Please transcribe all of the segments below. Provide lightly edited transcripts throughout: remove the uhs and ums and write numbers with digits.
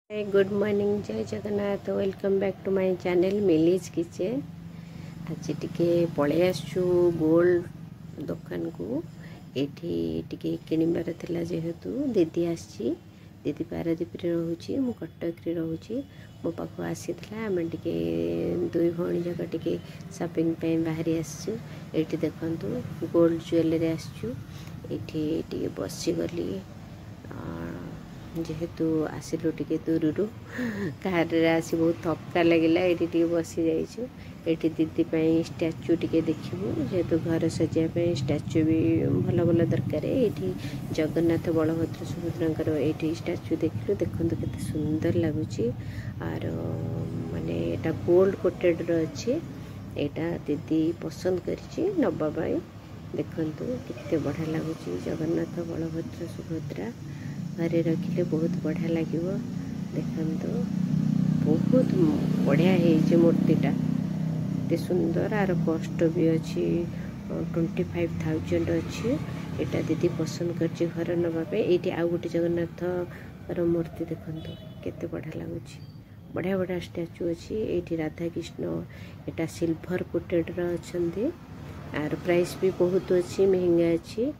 Good morning जय Jagannath welcome back to my channel Mili's kitchen. आज टिके पळे आसछु गोल्ड दुकान को एठी टिके किनिबार थिला जेहेतु दीदी आसी दीदी पारादीप रे रहउची मु कटक रे रहउची मो पाखो आसीथला हम टिके दुई भणी जक टिके शॉपिंग पे बाहरी आसछु। एठी देखंतु गोल्ड ज्वेलरी आसछु एठी टिके बसी गली जेहेतु आसिलु टिके दूरु कार रे आसी बहुत थक्का लगिला एठी टिके बसी जाइछु। एठी दीदी पई स्टैच्यू टिके देखिबु जेहेतु घर सजिया पे स्टैच्यू भी भल भल दरकार। एठी जगन्नाथ बलभद्र सुभद्रांकर एठी स्टैच्यू देखिलु देखंतु केते सुंदर लागुची आर माने एटा गोल्ड कोटेड रो अछि। एटा दीदी पसंद करछि नबा पई देखंतु केते बढ़िया लागुची। जगन्नाथ बलभद्र सुभद्रा घरे रखिले बहुत बढ़िया लगे देखंतु बहुत बढ़िया है मूर्तिटा एते सुंदर आर कॉस्ट भी अच्छी 25,000 अच्छी। एटा दीदी पसंद करछि घर नबा पे। एटी आ गोटे जगन्नाथ रो मूर्ति देखंतु केते बढ़िया लागुची बढ़िया बढ़िया स्टैच्यू अच्छी। एटी राधा कृष्ण एटा सिल्वर कोटेड रो अछंती आर प्राइस भी बहुत अच्छी महंगा अच्छी।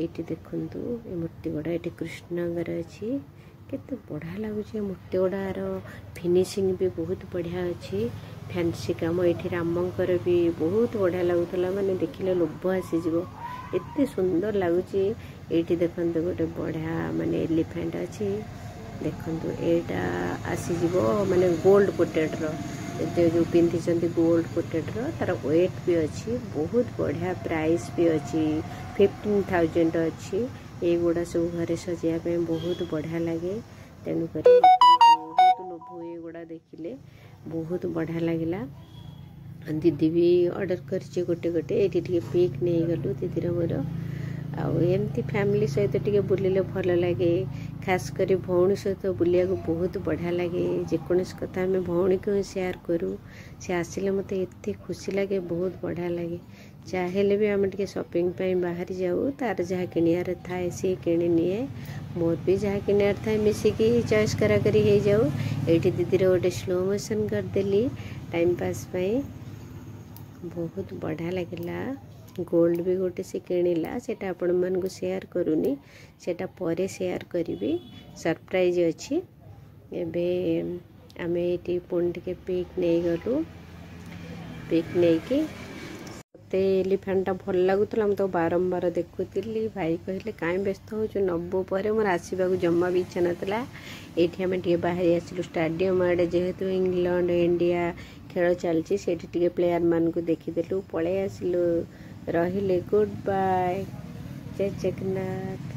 एटी देखंतु ए मूर्ति गुड़ा एटी कृष्णगर अच्छी केते बढ़िया लागुची। मूर्ति गुड़ार फिनिशिंग भी बहुत बढ़िया अच्छी फैंसी काम। एठी रामंकर भी बहुत बढ़िया लागुतला माने देखिले लोभ आसी जिवो एते सुंदर लागुची। एठी देखंतु गोटे बढ़िया माने एलिफेंट अच्छी देखंतु एटा आसी जिवो माने गोल्ड कोटेड रो एते जो पिंथि चंदी गोल्ड कोटेड रो तार वेट भी अच्छी बहुत बढ़िया प्राइस भी अच्छी 15,000 अच्छी। ये गुड़ा सब घरे सजिया पे बहुत बढ़िया लगे तेणु कर बहुत लोभ ये गुड़ा देखिले बहुत बढ़िया लगिला। दीदी भी ऑर्डर करछि गोटे गोटे एठी टिके पिक नै गलु दीदी मोर आउ एमती फैमिली सहित टिके बुलिले भल लगे खास करी भौणी सहित बुलिया को बहुत बढ़िया लगे। जेकोनस कथा हमें भौणी को शेयर करूँ से आसिले मते एते खुशी लगे बहुत बढ़िया लगे। चाहेले भी आम टिके शॉपिंग पे बाहर जाऊ तार जहाँ किनियार थाए सी किणी निए मोर भी जहाँ किनियार थाए मिसिकी चॉइस करा करी हो जाऊ। एठी दीदी रे गोटे स्लो मोशन कर देली टाइम पास पे बहुत बढ़िया लगिला। गोल्ड भी गोटे से किणिला सेटा आपण मन को शेयर करूनी सेटा परे शेयर करी सरप्राइज अच्छी। एबे आमे एटी पुण टिके पिक नहीं गलु पिक नहीं कि मते एलिफेंटा भल लागुतला हम तो बारंबार देखुतिली भाई कहले काई व्यस्त हो जो नब्बो परे मोर आसीबा को जम्मा भी इच्छा नतला। एठी हमें टिके बाहर आसिलु स्टेडियम आडे जेहेतु इंग्लैंड इंडिया खेल चलची सेठी टिके प्लेयर मान को देखिदेलु पळे आसिलु रहिले गुड बाय जय जगन्नाथ।